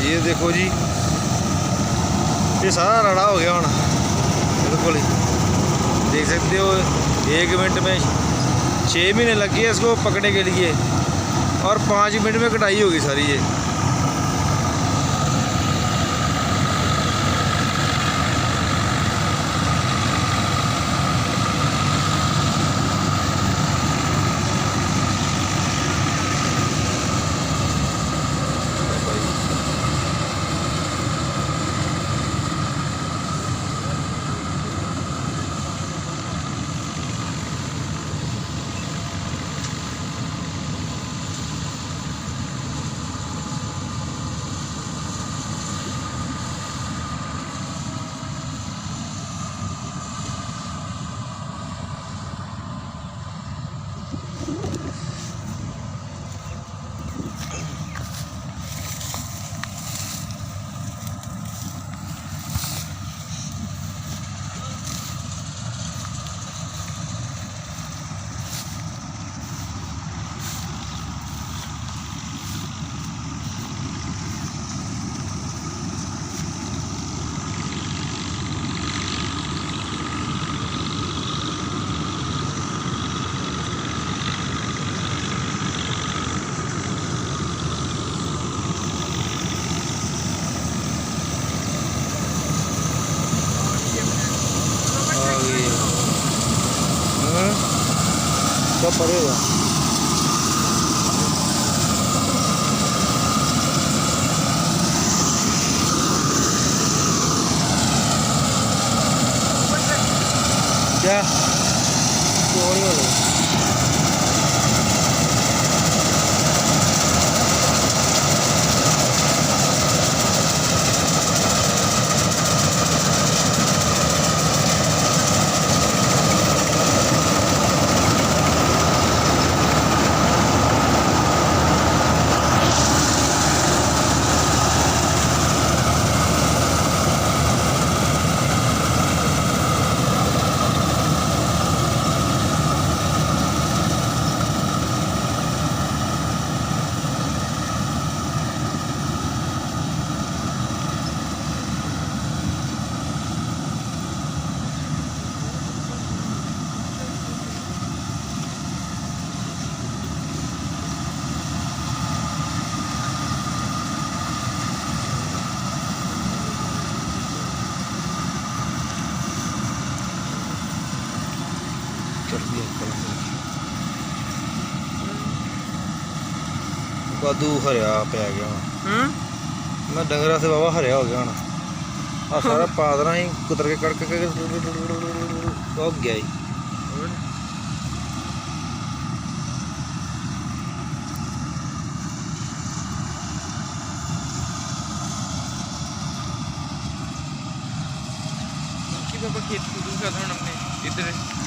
ये देखो जी, ये सारा रड़ा हो गया होना बिल्कुल ही। देख सकते हो 1 मिनट में 6 महीने लग गए इसको पकड़ने के लिए और 5 मिनट में कटाई होगी सारी ये। सब पड़ेगा। क्या होने वाला है? कद्दू हरिया पै गया मैं डंगरा से बाबा हरिया हो गया होना सारा पा देना ही कुतर के कड़क के हो गया ही। बाकी बाबा खेत हमने इधर